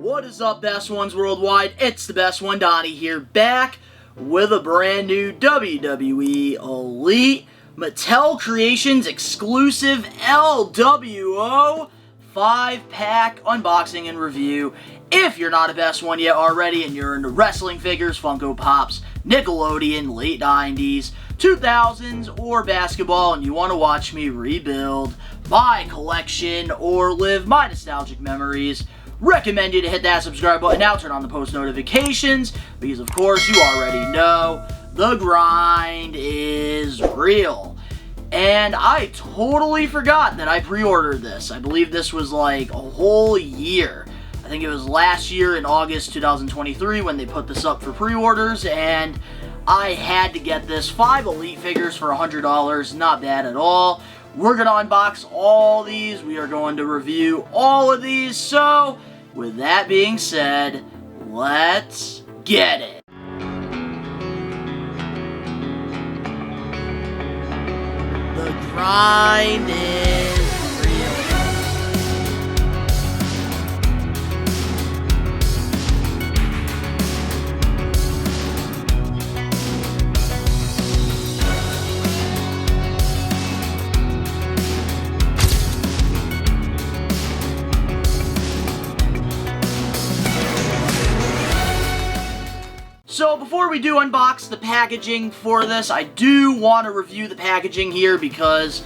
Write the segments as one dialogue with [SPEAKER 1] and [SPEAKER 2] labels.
[SPEAKER 1] What is up, best ones worldwide? It's the best one, Donnie here, back with a brand new WWE Elite Mattel Creations exclusive LWO 5-pack unboxing and review. If you're not a best one yet already and you're into wrestling figures, Funko Pops, Nickelodeon, late 90s, 2000s, or basketball, and you want to watch me rebuild my collection or live my nostalgic memories, recommend you to hit that subscribe button now, turn on the post notifications, because of course you already know the grind is real. And I totally forgot that I pre-ordered this. I believe this was like a whole year. I think it was last year in August 2023 when they put this up for pre-orders, and I had to get this. 5 Elite figures for $100, not bad at all. We're going to unbox all these. We are going to review all of these. So, with that being said, let's get it. The grind is real. So before we do unbox the packaging for this, I do want to review the packaging here because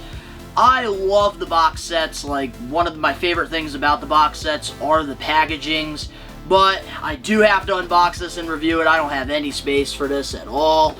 [SPEAKER 1] I love the box sets. Like, one of my favorite things about the box sets are the packagings, but I do have to unbox this and review it. I don't have any space for this at all.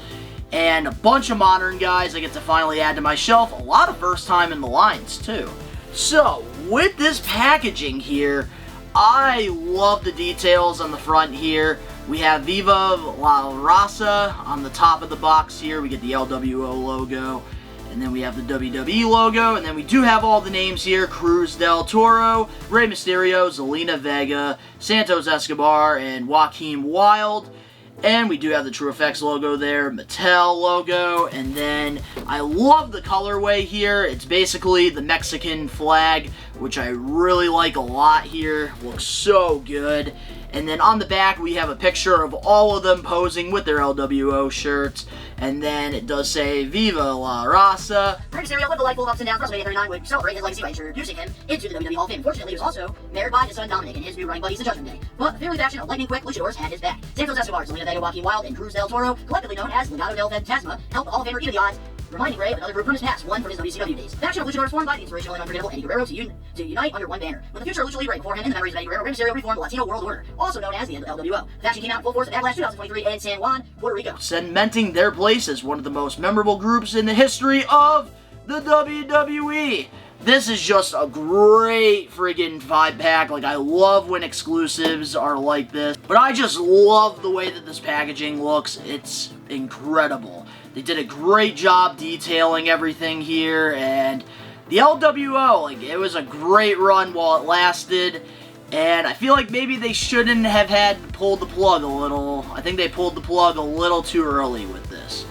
[SPEAKER 1] And a bunch of modern guys I get to finally add to my shelf. A lot of first time in the lines too. So with this packaging here, I love the details on the front here. We have Viva La Raza on the top of the box here. We get the LWO logo, and then we have the WWE logo, and then we do have all the names here: Cruz del Toro, Rey Mysterio, Zelina Vega, Santos Escobar, and Joaquin Wilde. And we do have the TrueFX logo there, Mattel logo, and then I love the colorway here. It's basically the Mexican flag, which I really like a lot here. Looks so good. And then on the back, we have a picture of all of them posing with their LWO shirts. And then it does say, Viva La Raza.
[SPEAKER 2] Rey Mysterio lived a life full of ups and downs. WrestleMania 39 would celebrate his legacy by introducing him into the WWE Hall of Fame. Unfortunately, he was also married by his son Dominic and his new running buddies, the Judgment Day. But the fairly faction of lightning quick luchadors had his back. Santos Escobar, Zelina Vega, Joaquin Wilde, and Cruz del Toro, collectively known as Legado del Fantasma, helped the Hall of Famer even the odds, reminding Rey of another group from his past, one from his WCW days. The faction of luchadors formed by the inspirational and unforgettable Eddie Guerrero to unite under one banner. When the future of Lucha Libre before him in the memories of Eddie Guerrero, Rey Mysterio reformed the Latino World Order, also known as the LWO. The faction came out in full force at Backlash 2023 in San Juan, Puerto Rico,
[SPEAKER 1] cementing their place as one of the most memorable groups in the history of the WWE. This is just a great friggin' 5-pack. Like, I love when exclusives are like this, but I just love the way that this packaging looks. It's incredible. They did a great job detailing everything here, and the LWO, like, it was a great run while it lasted, and I feel like maybe they shouldn't have had pulled the plug a little. I think they pulled the plug a little too early with this.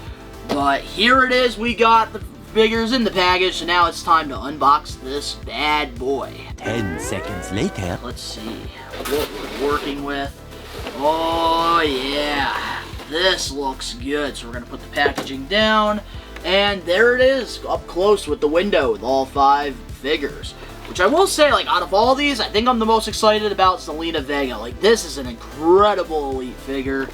[SPEAKER 1] But here it is. We got the figures in the package, so now it's time to unbox this bad boy.
[SPEAKER 3] 10 seconds later.
[SPEAKER 1] Let's see what we're working with. Oh, yeah. This looks good. So we're going to put the packaging down, and there it is, up close with the window with all 5 figures. Which I will say, like, out of all these, I think I'm the most excited about Zelina Vega. Like, this is an incredible Elite figure.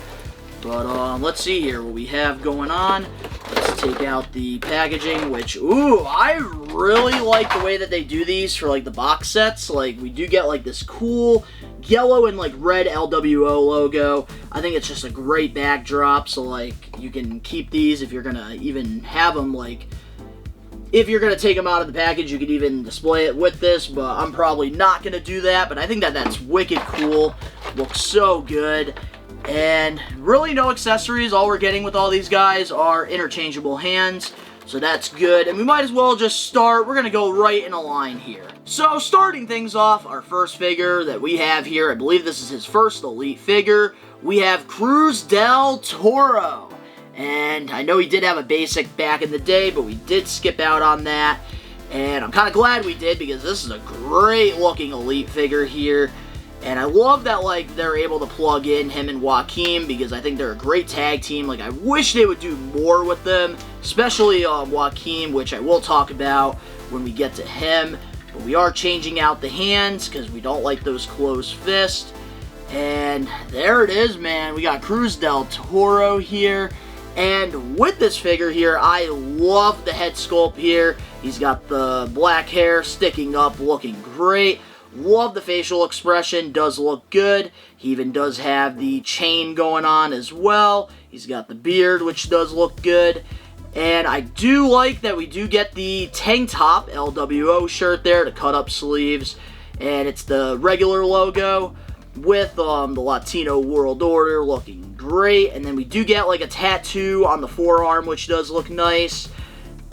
[SPEAKER 1] But, let's see here what we have going on. Let's take out the packaging, which, ooh, I really like the way that they do these for, like, the box sets. Like, we do get, like, this cool yellow and, like, red LWO logo. I think it's just a great backdrop, so, like, you can keep these if you're gonna even have them, like, if you're gonna take them out of the package, you could even display it with this, but I'm probably not gonna do that. But I think that that's wicked cool. Looks so good. And really no accessories. All we're getting with all these guys are interchangeable hands, so that's good. And we might as well just start. We're going to go right in a line here. So starting things off, our first figure that we have here, I believe this is his first Elite figure, we have Cruz del Toro. And I know he did have a basic back in the day, but we did skip out on that. And I'm kind of glad we did, because this is a great looking Elite figure here. And I love that, like, they're able to plug in him and Joaquin, because I think they're a great tag team. Like, I wish they would do more with them, especially Joaquin, which I will talk about when we get to him. But we are changing out the hands, because we don't like those closed fists. And there it is, man. We got Cruz del Toro here. And with this figure here, I love the head sculpt here. He's got the black hair sticking up, looking great. Love the facial expression, does look good. He even does have the chain going on as well. He's got the beard, which does look good. And I do like that we do get the tank top LWO shirt there, to cut up sleeves. And it's the regular logo with the Latino World Order, looking great. And then we do get like a tattoo on the forearm, which does look nice.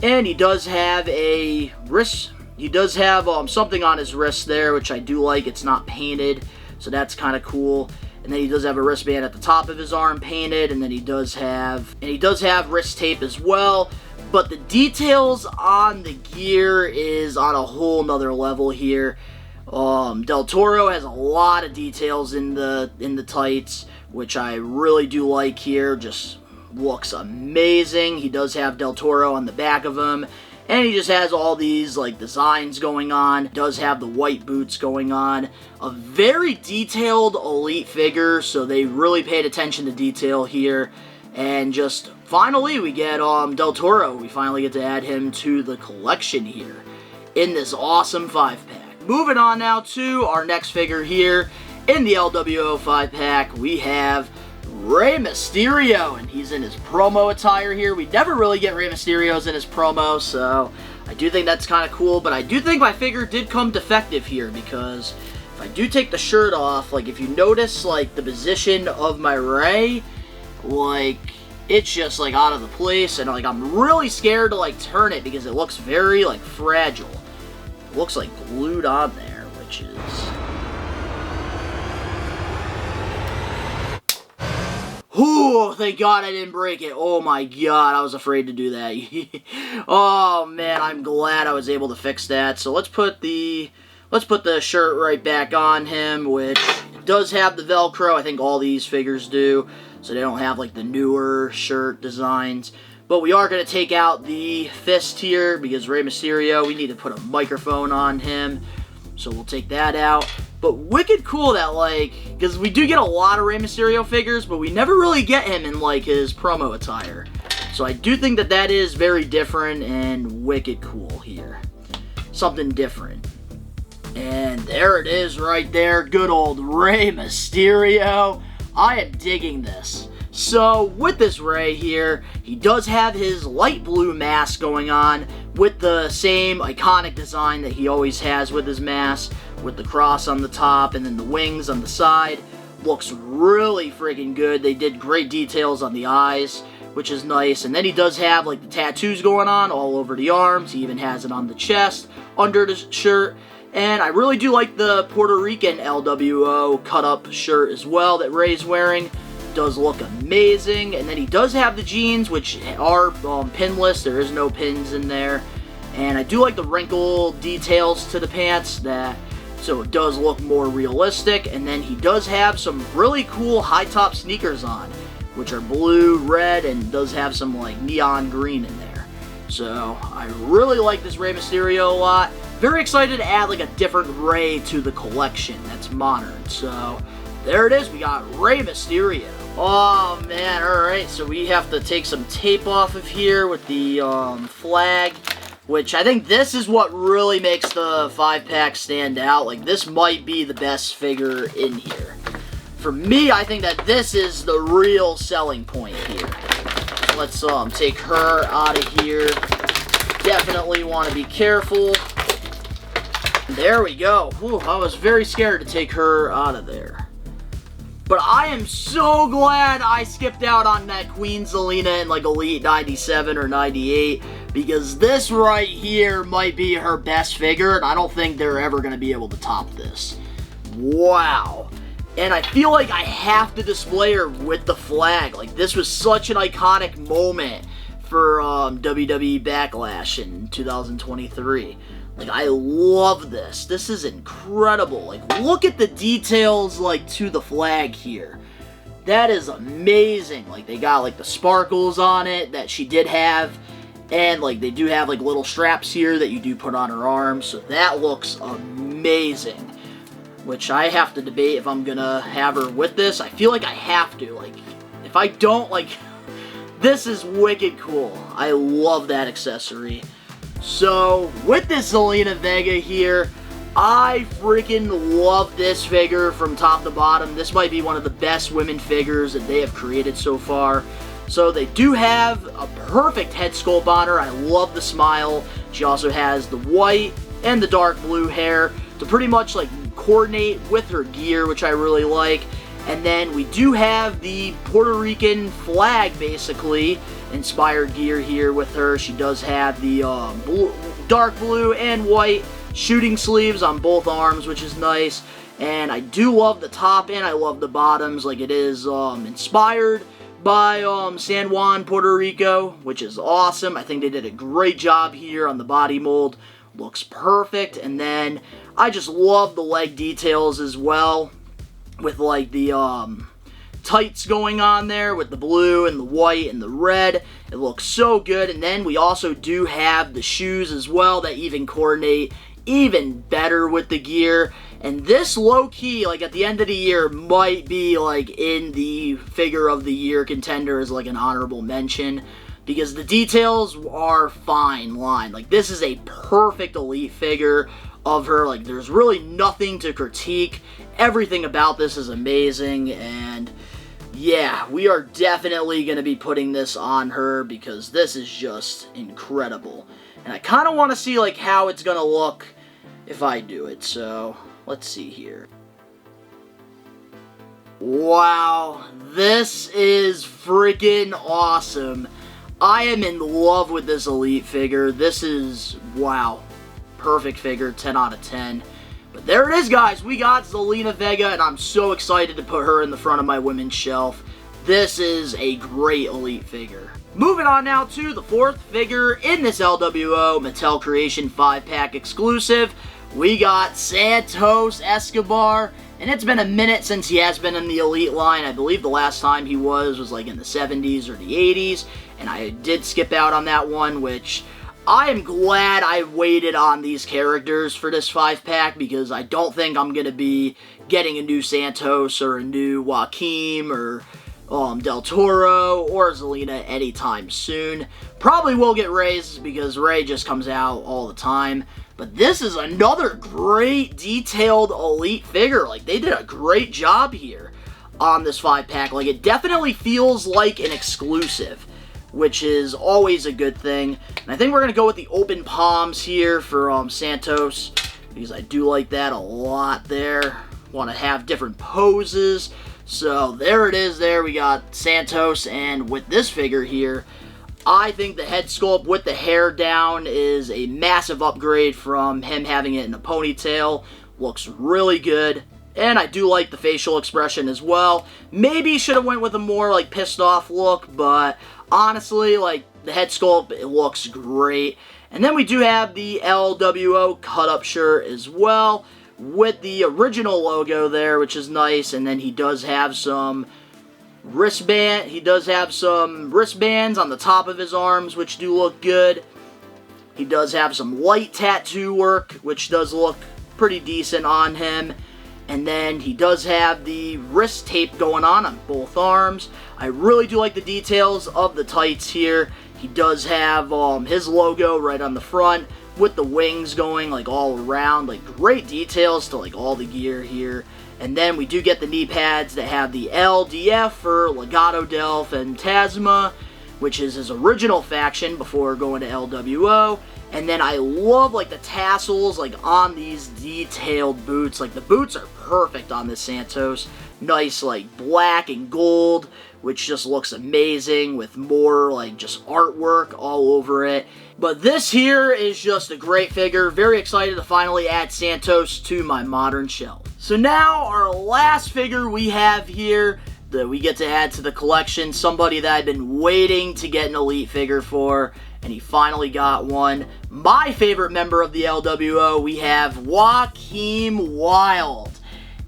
[SPEAKER 1] And he does have a wrist. He does have something on his wrist there, which I do like. It's not painted, so that's kind of cool. And then he does have a wristband at the top of his arm painted, and then he does have wrist tape as well. But the details on the gear is on a whole nother level here. Del Toro has a lot of details in the tights, which I really do like here. Just looks amazing. He does have Del Toro on the back of him. And he just has all these, like, designs going on. Does have the white boots going on. A very detailed Elite figure, so they really paid attention to detail here. And just, finally, we get Del Toro. We finally get to add him to the collection here in this awesome 5-pack. Moving on now to our next figure here. In the LWO 5-pack, we have Rey Mysterio, and he's in his promo attire here. We never really get Rey Mysterio's in his promo, so I do think that's kind of cool. But I do think my figure did come defective here, because if I do take the shirt off, like, if you notice, like, the position of my Rey, like, it's just, like, out of the place, and, like, I'm really scared to, like, turn it, because it looks very, like, fragile. It looks, like, glued on there, which is... Oh, thank God I didn't break it. Oh my God, I was afraid to do that. Oh man, I'm glad I was able to fix that. So let's put the shirt right back on him, which does have the Velcro. I think all these figures do, so they don't have like the newer shirt designs. But we are going to take out the fist here, because Rey Mysterio, we need to put a microphone on him. So we'll take that out. But wicked cool that, like, because we do get a lot of Rey Mysterio figures, but we never really get him in, like, his promo attire. So I do think that that is very different and wicked cool here. Something different. And there it is right there. Good old Rey Mysterio. I am digging this. So, with this Rey here, he does have his light blue mask going on with the same iconic design that he always has with his mask, with the cross on the top and then the wings on the side. Looks really freaking good. They did great details on the eyes, which is nice. And then he does have, like, the tattoos going on all over the arms. He even has it on the chest, under the shirt. And I really do like the Puerto Rican LWO cut-up shirt as well that Rey's wearing. Does look amazing. And then he does have the jeans, which are pinless. There is no pins in there. And I do like the wrinkle details to the pants, so it does look more realistic. And then he does have some really cool high-top sneakers on, which are blue, red, and does have some like neon green in there. So I really like this Rey Mysterio a lot. Very excited to add like a different Rey to the collection that's modern. So there it is. We got Rey Mysterio. Oh man, alright, so we have to take some tape off of here with the flag, which I think this is what really makes the 5-pack stand out. Like, this might be the best figure in here. For me, I think that this is the real selling point here. Let's take her out of here. Definitely want to be careful. There we go. Whew, I was very scared to take her out of there. But I am so glad I skipped out on that Queen Zelina in like Elite 97 or 98, because this right here might be her best figure, and I don't think they're ever going to be able to top this. Wow. And I feel like I have to display her with the flag. Like, this was such an iconic moment for WWE Backlash in 2023. Like, I love this. This is incredible. Like, look at the details, like, to the flag here. That is amazing. Like, they got, like, the sparkles on it that she did have. And, like, they do have, like, little straps here that you do put on her arms. So that looks amazing. Which I have to debate if I'm gonna have her with this. I feel like I have to. Like, if I don't, like, this is wicked cool. I love that accessory. So, with this Zelina Vega here, I freaking love this figure from top to bottom. This might be one of the best women figures that they have created so far. So, they do have a perfect head sculpt on her. I love the smile. She also has the white and the dark blue hair to pretty much, like, coordinate with her gear, which I really like. And then we do have the Puerto Rican flag, basically, inspired gear here with her. She does have the dark blue and white shooting sleeves on both arms, which is nice. And I do love the top and I love the bottoms. Like, it is inspired by San Juan, Puerto Rico, which is awesome. I think they did a great job here on the body mold. Looks perfect. And then I just love the leg details as well, with like the tights going on there with the blue and the white and the red. It looks so good. And then we also do have the shoes as well that even coordinate even better with the gear. And this low-key, like, at the end of the year, might be, like, in the figure of the year contender as, like, an honorable mention, because the details are fine line. Like, this is a perfect elite figure of her. Like, there's really nothing to critique. Everything about this is amazing, and yeah, we are definitely going to be putting this on her because this is just incredible. And I kind of want to see, like, how it's going to look if I do it, so let's see here. Wow, this is freaking awesome. I am in love with this elite figure. This is, wow, perfect figure, 10 out of 10. But there it is, guys. We got Zelina Vega, and I'm so excited to put her in the front of my women's shelf. This is a great elite figure. Moving on now to the fourth figure in this LWO Mattel Creation 5-pack exclusive. We got Santos Escobar, and it's been a minute since he has been in the Elite line. I believe the last time he was like in the 70s or the 80s, and I did skip out on that one, which I am glad I waited on these characters for this 5-pack, because I don't think I'm going to be getting a new Santos or a new Joaquim or Del Toro or Zelina anytime soon. Probably will get Ray's because Ray just comes out all the time. But this is another great detailed elite figure. Like, they did a great job here on this 5-pack. Like, it definitely feels like an exclusive, which is always a good thing. And I think we're going to go with the open palms here for Santos, because I do like that a lot there. Want to have different poses. So there it is there. We got Santos, and with this figure here, I think the head sculpt with the hair down is a massive upgrade from him having it in a ponytail. Looks really good. And I do like the facial expression as well. Maybe should have went with a more like pissed off look, but honestly, like, the head sculpt, it looks great. And then we do have the LWO cut up shirt as well, with the original logo there, which is nice. And then he does have some wristbands on the top of his arms, which do look good. He does have some light tattoo work, which does look pretty decent on him. And then he does have the wrist tape going on both arms. I really do like the details of the tights here. He does have his logo right on the front with the wings going like all around. Like, great details to like all the gear here. And then we do get the knee pads that have the LDF for Legado del Fantasma, which is his original faction before going to LWO. And then I love like the tassels like on these detailed boots. Like, the boots are perfect on this Santos. Nice like black and gold, which just looks amazing with more like just artwork all over it. But this here is just a great figure. Very excited to finally add Santos to my modern shelf. So now our last figure we have here, that we get to add to the collection. Somebody that I've been waiting to get an Elite figure for, and he finally got one. My favorite member of the LWO, we have Joaquin Wilde.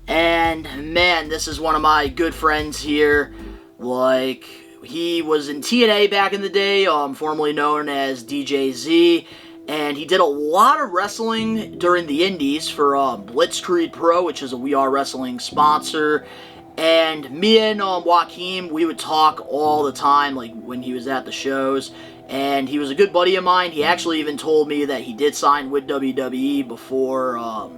[SPEAKER 1] And man, this is one of my good friends here. Like, he was in TNA back in the day, formerly known as DJZ. And he did a lot of wrestling during the indies for Blitzkrieg Pro, which is a We Are Wrestling sponsor. And me and Joaquin, we would talk all the time, like when he was at the shows. And he was a good buddy of mine. He actually even told me that he did sign with WWE before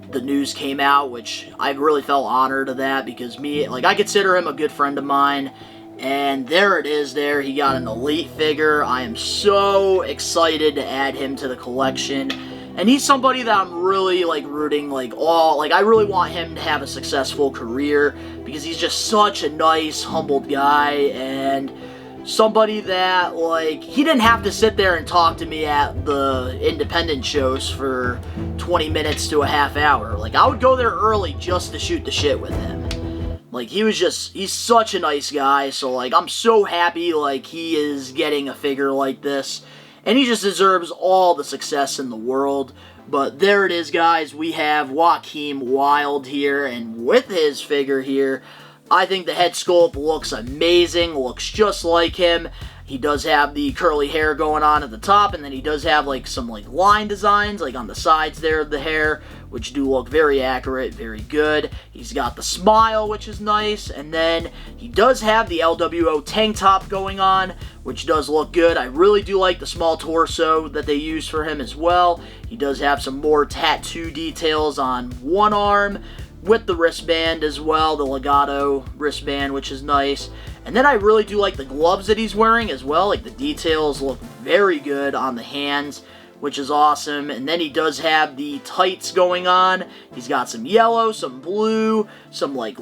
[SPEAKER 1] the news came out, which I really felt honored of that, because I consider him a good friend of mine. And there it is there. He got an Elite figure. I am so excited to add him to the collection. And he's somebody that I'm really, rooting, I really want him to have a successful career, because he's just such a nice, humbled guy, and somebody that, he didn't have to sit there and talk to me at the independent shows for 20 minutes to a half hour. I would go there early just to shoot the shit with him. He's such a nice guy, so, I'm so happy, he is getting a figure like this. And he just deserves all the success in the world. But there it is, guys. We have Joaquin Wilde here, and with his figure here, I think the head sculpt looks amazing, looks just like him. He does have the curly hair going on at the top, and then he does have some line designs on the sides there of the hair, which do look very accurate, very good. He's got the smile, which is nice, and then he does have the LWO tank top going on, which does look good. I really do like the small torso that they use for him as well. He does have some more tattoo details on one arm, with the wristband as well, the legato wristband, which is nice. And then I really do like the gloves that he's wearing as well. The details look very good on the hands, which is awesome. And then he does have the tights going on. He's got some yellow, some blue, some light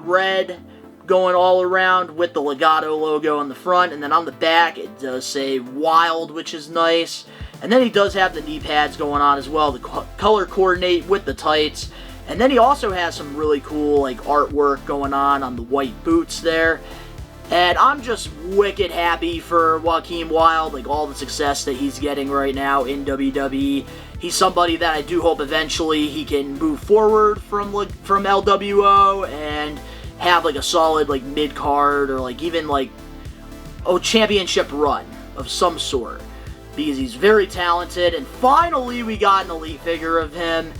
[SPEAKER 1] red going all around with the legato logo on the front. And then on the back, it does say Wild, which is nice. And then he does have the knee pads going on as well, the color coordinate with the tights. And then he also has some really cool artwork going on the white boots there. And I'm just wicked happy for Joaquin Wilde, all the success that he's getting right now in WWE. He's somebody that I do hope eventually he can move forward from LWO and have a solid mid-card or even a championship run of some sort, because he's very talented. And finally we got an Elite figure of him.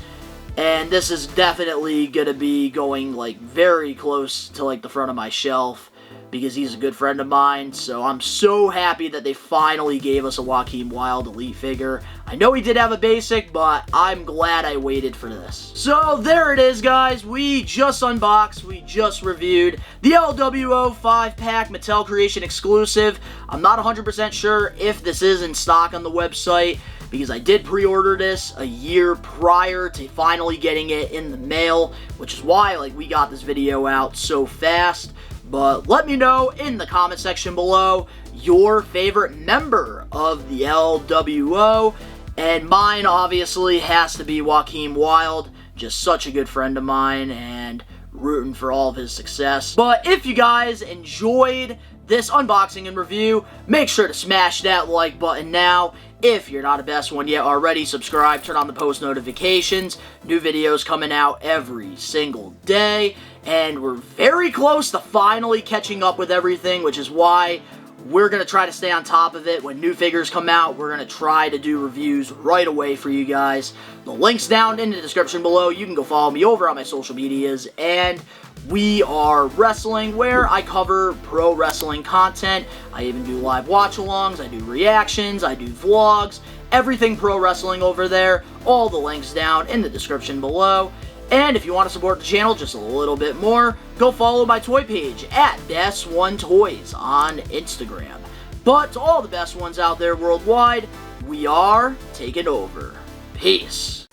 [SPEAKER 1] And this is definitely going to be going, very close to, the front of my shelf, because he's a good friend of mine. So I'm so happy that they finally gave us a Joaquin Wilde Elite figure. I know he did have a basic, but I'm glad I waited for this. So there it is, guys. We just unboxed, we just reviewed the LWO 5-pack Mattel Creation exclusive. I'm not 100% sure if this is in stock on the website, because I did pre-order this a year prior to finally getting it in the mail, which is why we got this video out so fast. But let me know in the comment section below your favorite member of the LWO, and mine obviously has to be Joaquin Wilde, just such a good friend of mine and rooting for all of his success. But if you guys enjoyed this unboxing and review, make sure to smash that like button now. If you're not a best one yet already, subscribe, turn on the post notifications. New videos coming out every single day. And we're very close to finally catching up with everything, which is why we're going to try to stay on top of it. When new figures come out, we're going to try to do reviews right away for you guys. The link's down in the description below. You can go follow me over on my social medias. And We Are Wrestling, where I cover pro wrestling content. I even do live watch-alongs, I do reactions, I do vlogs, everything pro wrestling over there. All the links down in the description below. And if you want to support the channel just a little bit more, go follow my toy page at Best One Toys on Instagram. But to all the best ones out there worldwide, we are taking over. Peace.